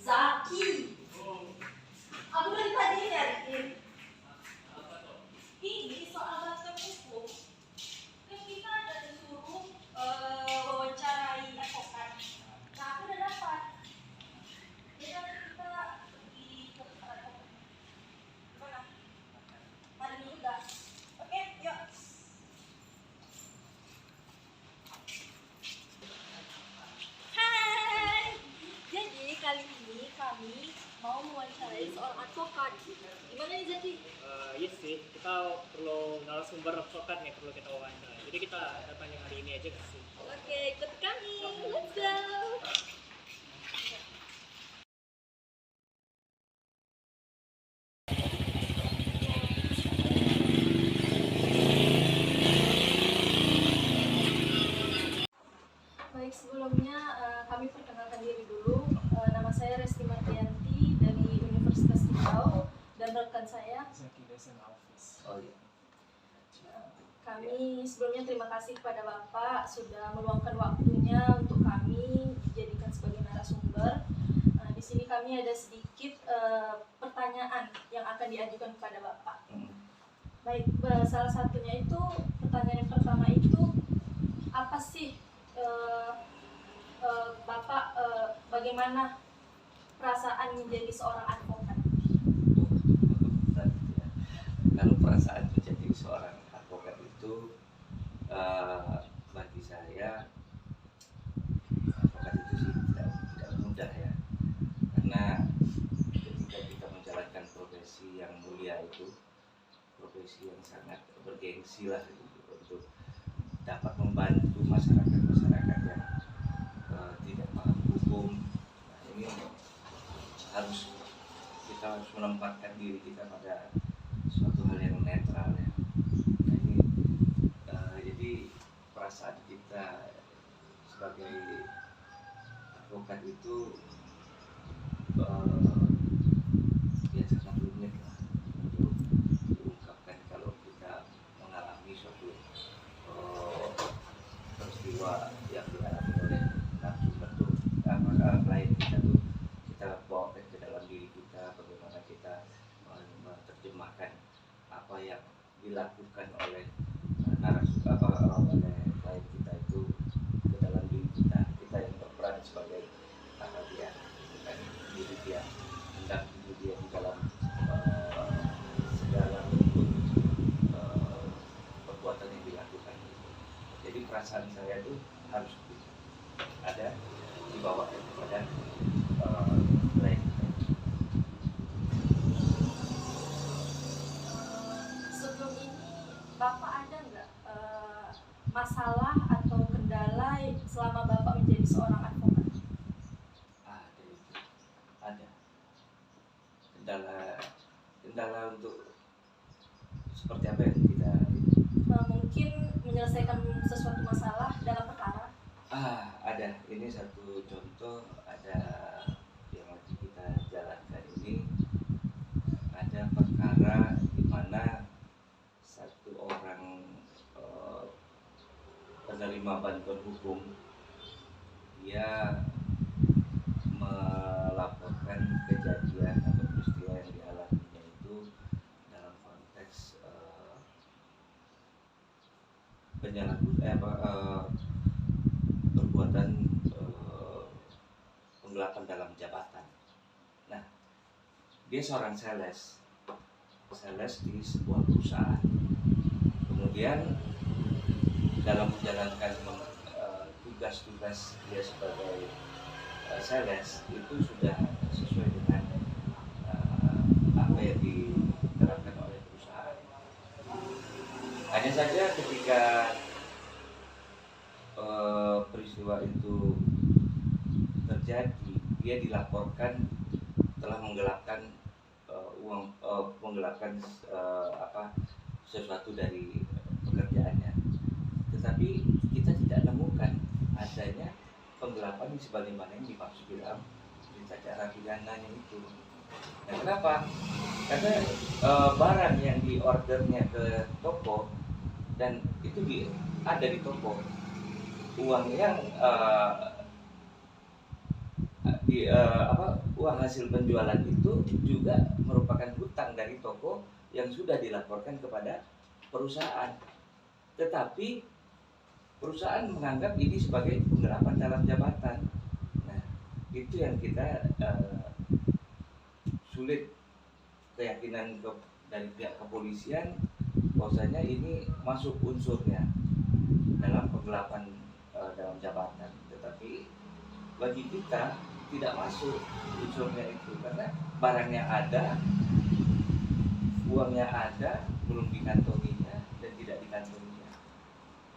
Zaki, aku dari tadi nyariin. Ini soal daftar hukum. Kan kita ada disuruh wawancarai advokat. Nah, aku udah dapat. Jadi nanti kita pergi ke tempat advokat. Gimana? Hari ini juga. Oke, yuk. Hai. Jadi kali ini kami mau mewawancarai seorang advokat. Gimana nih Zaki? Iya sih, kita perlu narasumber advokat nih, perlu kita wawancara. Jadi kita datang yang hari ini aja nggak sih? Oke, ikut kami. Let's go. Baik, sebelumnya kami perkenalkan diri dulu. Nama saya Resti Martianti dari Universitas Riau dan rekan saya Zaki Desen Office. Oh iya. Kami sebelumnya terima kasih kepada Bapak sudah meluangkan waktunya untuk kami dijadikan sebagai narasumber. Di sini kami ada sedikit pertanyaan yang akan diajukan kepada Bapak. Baik, salah satunya itu pertanyaan yang pertama itu apa sih Bapak bagaimana perasaan menjadi seorang advokat? Kalau perasaan menjadi seorang advokat itu bagi saya advokat itu sih tidak mudah ya, karena ketika kita menjalankan profesi yang mulia itu, profesi yang sangat bergengsi lah untuk dapat membantu masyarakat yang tidak paham hukum. Nah, ini kita harus menempatkan diri kita pada suatu hal yang netral ya. Nah, ini jadi perasaan kita sebagai advokat itu ya sangat rumit lah untuk diungkapkan kalau kita mengalami suatu peristiwa yang dialami oleh narasumber tuh, klien kita tuh, kita bawa ke dalam diri kita, bagaimana kita menerjemahkan apa yang dilakukan oleh oleh klien kita itu ke dalam diri kita yang berperan sebagai dia, bukan diri dia, mendampingi dia di dalam segala bentuk perbuatan yang dilakukan. Jadi perasaan saya itu harus ada dibawa kepada klien. Sebelum ini Bapak ada nggak masalah atau kendala selama Bapak menjadi seorang advokat? Ada kendala untuk seperti apa yang kita Mungkin menyelesaikan sesuatu masalah dalam perkara. Ada, ini satu contoh, ada yang lagi kita jalankan ini, ada perkara di mana satu orang penerima bantuan hukum, dia melaporkan kejadian atau peristiwa yang dialaminya itu dalam konteks perbuatan penggelapan dalam jabatan. Nah, dia seorang sales di sebuah perusahaan. Kemudian dalam menjalankan tugas-tugas dia sebagai sales itu sudah sesuai dengan apa yang diterapkan oleh perusahaan. Hanya saja ketika peristiwa itu terjadi, dia dilaporkan mengharapkan sesuatu dari pekerjaannya, tetapi kita tidak nemukan adanya penggelapan sebagaimana yang dimaksud di dalam berita acara pidananya itu. Nah, kenapa? Karena barang yang diordernya ke toko dan itu ada di toko, uang yang uang hasil penjualan itu juga merupakan hutang dari toko yang sudah dilaporkan kepada perusahaan, tetapi perusahaan menganggap ini sebagai penggelapan dalam jabatan. Nah, itu yang kita sulit keyakinan dari pihak kepolisian bahwasanya ini masuk unsurnya dalam penggelapan dalam jabatan, tetapi bagi kita tidak masuk unsurnya itu karena barangnya ada, uangnya ada, belum dikantonginya dan tidak dikantonginya.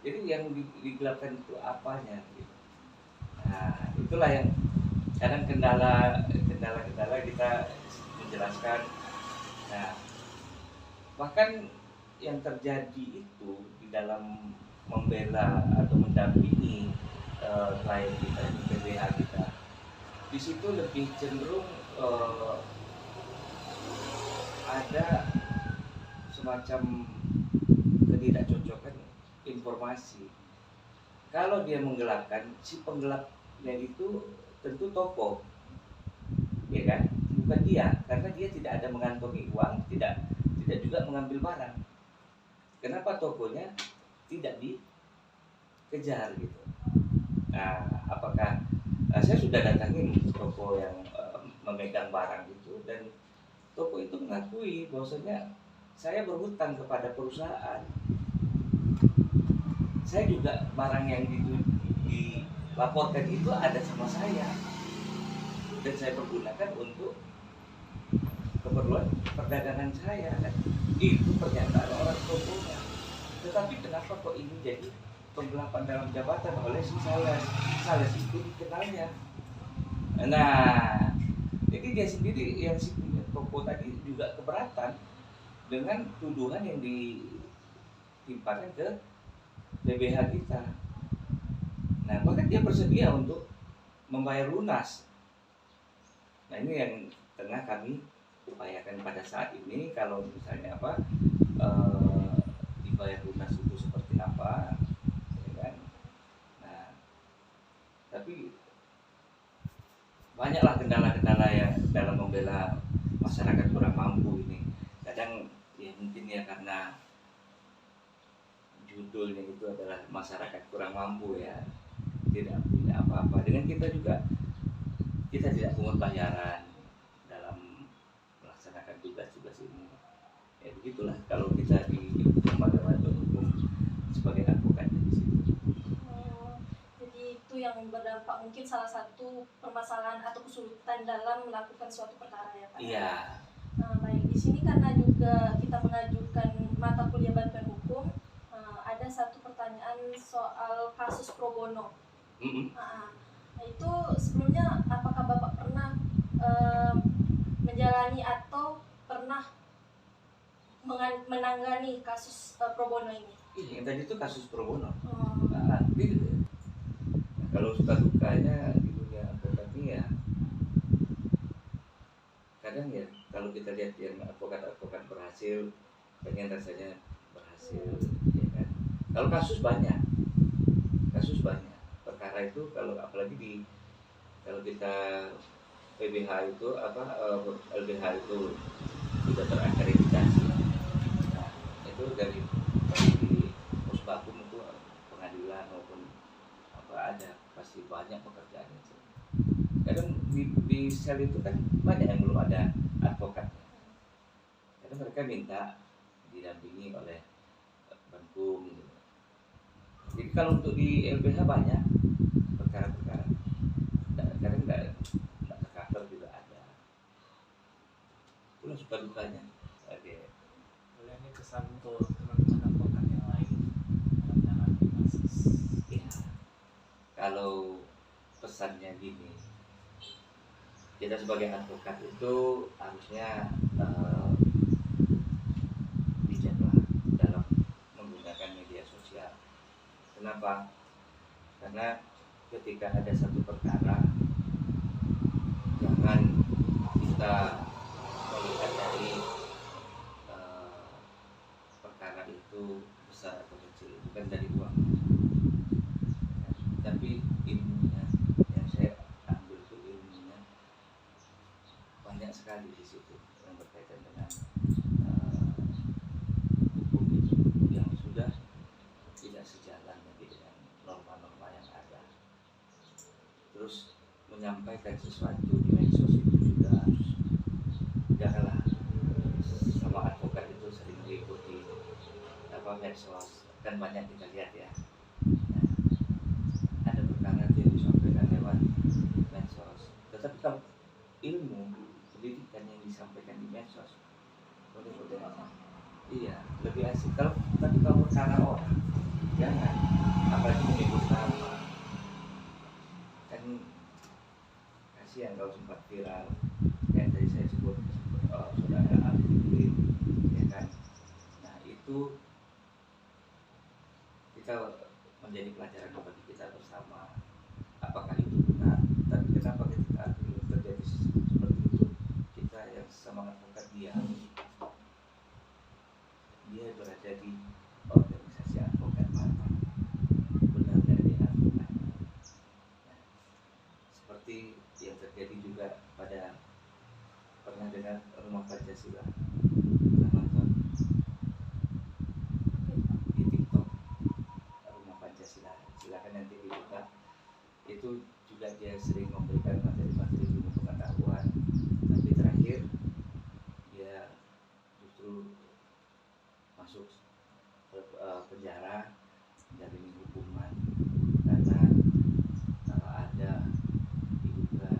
Jadi yang digelapkan itu apanya gitu. Nah, itulah yang kadang kendala kita menjelaskan. Nah, bahkan yang terjadi itu di dalam membela atau mendampingi klien kita, PBH kita, di situ lebih cenderung ada semacam ketidakcocokan informasi. Kalau dia menggelapkan, si penggelapnya itu tentu toko, ya kan? Bukan dia, karena dia tidak ada mengantongi uang, tidak juga mengambil barang. Kenapa tokonya tidak dikejar gitu? Nah, apakah saya sudah datangin toko yang memegang barang itu, dan toko itu mengakui bahwasanya saya berhutang kepada perusahaan. Saya juga barang yang dilaporkan itu ada sama saya dan saya pergunakan untuk keperluan perdagangan saya. Itu pernyataan orang tokonya. Tetapi kenapa kok ini jadi penggelapan dalam jabatan oleh si Sales itu dikenalnya. Nah, jadi dia sendiri yang si punya toko tadi juga keberatan dengan tuduhan yang ditimpakan ke PBH kita. Nah, bahkan dia bersedia untuk membayar lunas. Nah, ini yang tengah kami upayakan pada saat ini. Kalau misalnya dibayar lunas itu seperti apa, ya kan? Nah, tapi banyaklah kendala-kendala yang dalam membela masyarakat kurang mampu ini. Kadang ya mungkin ya karena judulnya itu adalah masyarakat kurang mampu ya, tidak punya apa-apa. Dengan kita juga, kita tidak pungut bayaran dalam melaksanakan tugas-tugas ini. Ya begitulah kalau kita di lembaga bantuan hukum sebagai advokat di situ. Jadi itu yang berdampak, mungkin salah satu permasalahan atau kesulitan dalam melakukan suatu perkara ya Pak. Iya. Baik, di sini karena juga kita mengajukan mata kuliah bantuan hukum, ada satu pertanyaan soal kasus pro bono. Nah, itu sebelumnya apakah Bapak pernah menjalani atau pernah menangani kasus pro bono ini? Yang tadi itu kasus pro bono. Nah, kalau suka dukanya di dunia advokat ini ya, kadang ya kalau kita lihat yang advokat berhasil, pengen rasanya berhasil, ya kan? Kalau kasus banyak, perkara itu kalau apalagi kalau kita PBH itu LBH itu sudah terakreditasi. Nah, itu dari Pusbakum itu pengadilan maupun ada pasti banyak pekerjaannya. Kadang di sel itu kan banyak yang belum ada advokatnya. Kadang mereka minta didampingi oleh Bankum gitu. Jadi kalau untuk di LBH banyak perkara-perkara, kadang nggak tercover juga ada. Itulah suka dukanya. Boleh ini kesan untuk teman-teman advokat yang lain dalam menangani kasus. Ya, kalau pesannya gini, kita sebagai advokat itu harusnya Kenapa? Karena ketika ada satu perkara, jangan kita melihat dari perkara itu besar atau kecil, bukan dari uang, tapi ilmunya. Yang saya ambil itu ilmunya banyak sekali di situ yang berkaitan dengan hukum itu yang sudah tidak sejalan lagi dengan norma-norma yang ada. Terus menyampaikan sesuatu di medsos itu juga harus, janganlah sama advokat itu sering mengikuti medsos, kan banyak kita lihat ya. Nah, ada perkara yang disampaikan lewat medsos, tetapi kalau ilmu pendidikan yang disampaikan di medsos boleh-boleh aja. Iya, lebih asik. Tapi kalau perkara orang, jangan, apalagi menyebut nama, kan kasihan kalau sempat viral. Kayak tadi saya sebut saudara Alvin, ya kan. Nah itu kita menjadi pelajaran bagi kita bersama. Apakah itu benar? Tapi kenapa ketika terjadi seperti itu, kita yang sama advokat dia berada di organisasi advokat mana? Benar nggak dia advokat? Nah, seperti yang terjadi juga pada, pernah dengar Rumah Pancasila? Pernah nonton di TikTok Rumah Pancasila? Silakan nanti dibuka. Itu juga dia sering memberikan materi-materi ilmu pengetahuan, tapi terakhir dia justru masuk penjara, menjalani hukuman karena ada diduga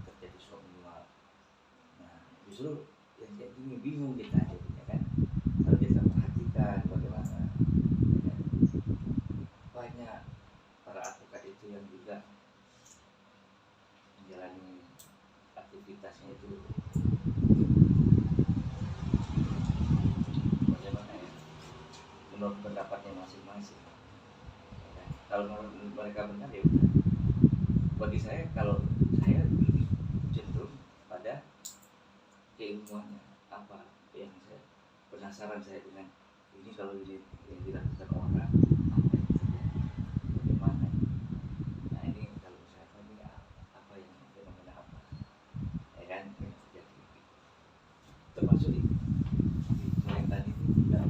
terjadi suap menyuap. Nah, justru yang kayak gini bingung kita jadinya kan. Kalau kita perhatikan bagaimana ya, banyak para advokat itu yang juga menjalani aktivitasnya itu bagaimana ya, menurut pendapatnya masing-masing. Ya, kalau menurut mereka benar ya udah. Bagi saya, kalau saya lebih cenderung pada keilmuannya, apa yang saya penasaran saya dengan ini, kalau ini yang dilakukan orang apa yang terjadi, bagaimana. Nah ini kalau saya ini apa yang fenomena apa, ya kan, yang terjadi. Termasuk di yang tadi itu juga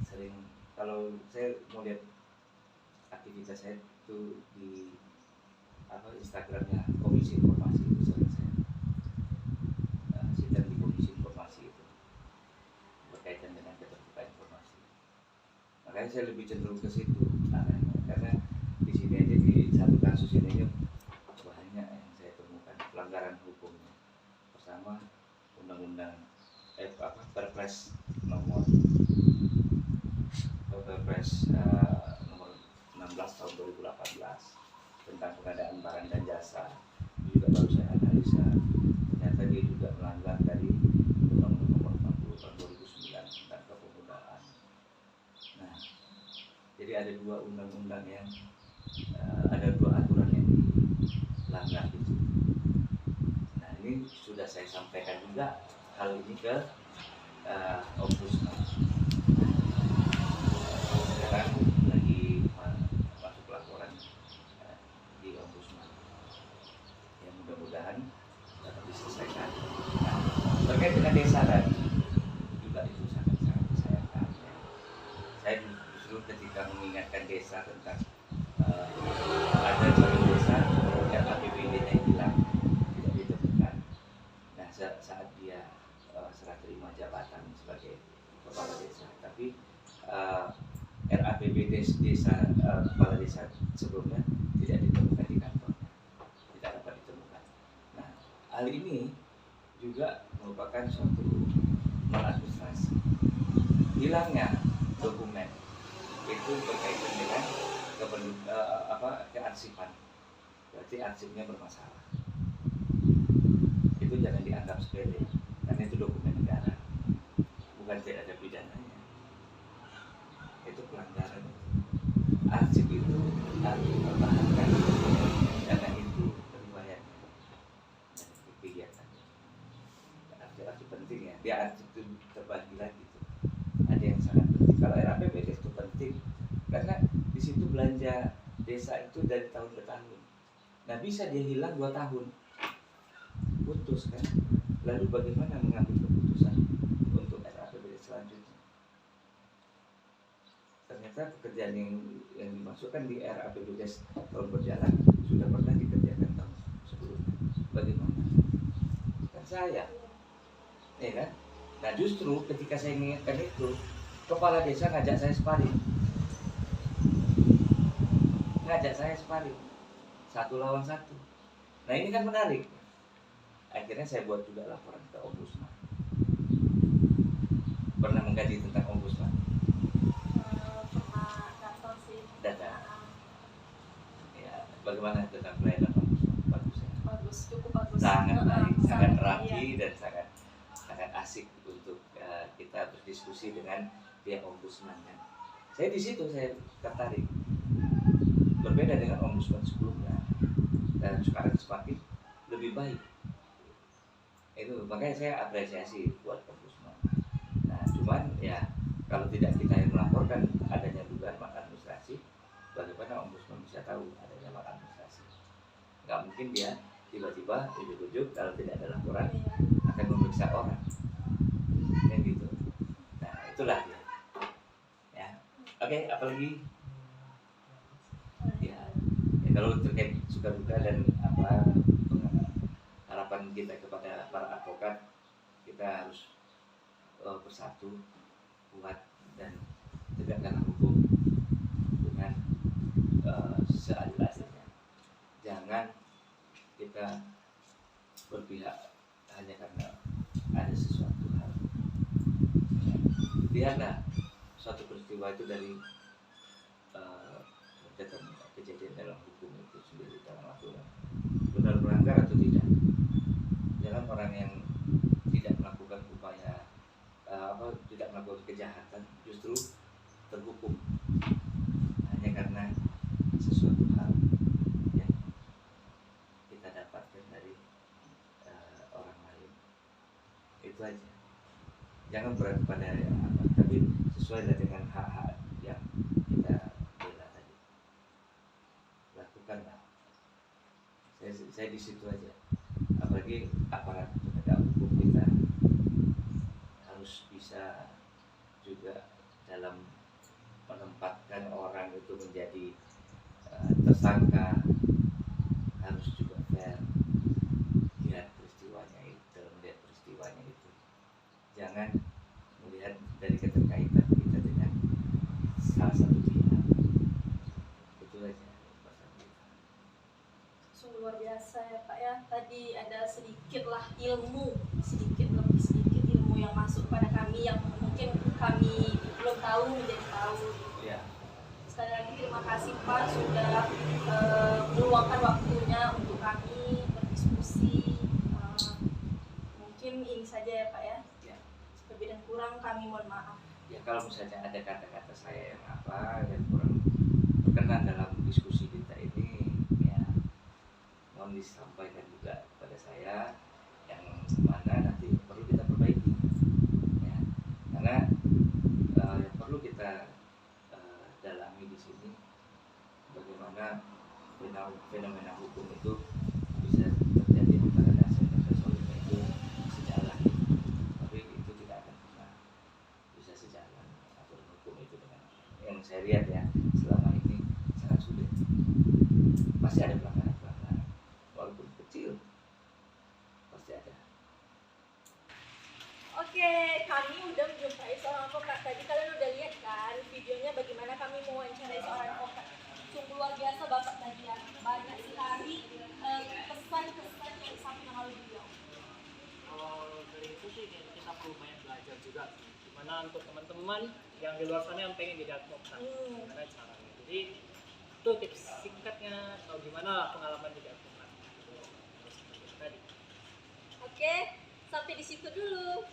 sering, kalau saya mau lihat aktivitas saya itu di Instagramnya Komisi Informasi, itu sering saya sidang di Komisi Informasi itu berkaitan dengan keterbukaan informasi. Makanya saya lebih cenderung ke situ arahnya, karena di sini aja di satu kasus ini banyak yang saya temukan pelanggaran hukumnya. Pertama, undang-undang Perpres nomor 16 tahun 2018 tentang pengadaan barang dan jasa, juga baru saya analisa, ternyata dia juga melanggar dari Undang-Undang nomor 40 tahun 2009 tentang kepemudaan. Nah, jadi ada dua undang-undang yang ada dua aturan yang dilanggar gitu. Nah ini sudah saya sampaikan juga hal ini ke Ombudsman. Sekarang lagi masuk laporan di Ombudsman. Ya mudah-mudahan dapat diselesaikan. Nah, terkait dengan desa tadi juga itu sangat-sangat disayangkan. Saya justru ketika mengingatkan desa tentang ada satu desa yang APBD-nya hilang, tidak ditemukan. Nah saat dia serah terima jabatan sebagai kepala desa, tapi RAPBD desa kepala desa sebelumnya tidak ditemukan di kantornya, tidak dapat ditemukan. Nah hal ini juga merupakan suatu maladministrasi. Hilangnya dokumen itu berkaitan dengan kearsipan, berarti arsipnya bermasalah. Itu jangan dianggap sepele, karena itu dokumen negara, bukan tidak ada pidananya. Itu pelanggaran. prinsip itu harus dipertahankan karena itu riwayat dan kegiatan arti penting ya. Dia arti itu terbagi lagi tuh. Ada yang sangat penting. Kalau RAPBD itu penting karena di situ belanja desa itu dari tahun ke tahun. Nah bisa dia hilang 2 tahun, putus kan. Lalu bagaimana mengambil keputusan untuk RAPBD selanjutnya? Ternyata pekerjaan yang dimasukkan di RAPBD tahun berjalan sudah pernah dikerjakan tahun sebelumnya. Bagaimana? Kan saya, ya kan? Nah justru ketika saya mengingatkan itu, kepala desa ngajak saya sparring, satu lawan satu. Nah ini kan menarik. Akhirnya saya buat juga laporan ke Ombudsman. Pernah mengkaji tentang Ombudsman? Pernah datang sih. Datang. Ya, bagaimana tentang pelayanan Ombudsman? Bagus ya? Bagus, cukup bagus. Sangat baik, sangat iya. rapi dan sangat asik untuk kita berdiskusi dengan pihak Ombudsman kan. Saya di situ saya tertarik. Berbeda dengan Ombudsman sebelumnya dan sekarang semakin lebih baik. Itu makanya saya apresiasi buat Ombudsman. Nah, cuman ya kalau tidak kita yang melaporkan adanya dugaan maladministrasi, bagaimana Ombudsman bisa tahu adanya maladministrasi? Nggak mungkin dia tiba-tiba ujuk-ujuk kalau tidak ada laporan akan memeriksa orang, kan gitu. Nah, itulah dia. Ya, oke, apalagi? Ya, kalau terkait suka duka dan harapan kita kepada para advokat, kita harus bersatu, kuat dan tegakkan hukum dengan seadil-adilnya. Jangan kita berpihak hanya karena ada sesuatu hal. Lihatlah suatu peristiwa itu dari kejadian dalam hukum itu sendiri dalam aturan benar melanggar atau tidak. Jangan orang yang tidak melakukan upaya tidak melakukan kejahatan justru terhukum hanya karena sesuatu hal yang kita dapatkan dari orang lain. Itu aja. Jangan berat pada tapi sesuai dengan hak-hak yang kita bela tadi. Lakukanlah. Saya di situ aja. Apalagi aparat penegak hukum kita harus bisa juga dalam menempatkan orang itu menjadi tersangka, harus juga fair lihat peristiwanya itu, dalam melihat peristiwanya itu jangan melihat dari keterkaitan kita dengan salah satu pihak. Itu aja. Sungguh luar biasa ya Pak ya. Tadi ada sedikit ilmu yang masuk pada kami yang mungkin kami belum tahu menjadi tahu. Ya. Sekali lagi terima kasih Pak sudah meluangkan waktunya untuk kami berdiskusi. Mungkin ini saja ya Pak ya. Ya. Lebih dan kurang kami mohon maaf. Ya kalau misalnya ada kata-kata saya yang kurang berkenan dalam diskusi kita ini, ya mohon disampaikan juga kepada saya yang mana nanti perlu kita perbaiki. Ya, karena yang perlu kita dalami di sini bagaimana fenomena hukum itu bisa terjadi antara dasar dan resolutnya itu sejalan, tapi itu tidak akan pernah bisa sejalan aturan hukum itu dengan yang saya lihat ya selama ini sangat sulit. Pasti ada pelanggaran walaupun kecil, pasti ada. Oke, kami udah menjumpai seorang advokat. Tadi kalian udah lihat kan videonya bagaimana kami mewawancarai seorang advokat. Sungguh luar biasa Bapak tadi ya. Banyak sekali pesan-pesan yang disampaikan oleh beliau. Kalau dari itu sih kita perlu banyak belajar juga. Gimana untuk teman-teman yang di luar sana yang pengen jadi advokat, gimana caranya. Jadi itu tips singkatnya atau gimana pengalaman jadi advokat. Tadi. Oke, sampai di situ dulu.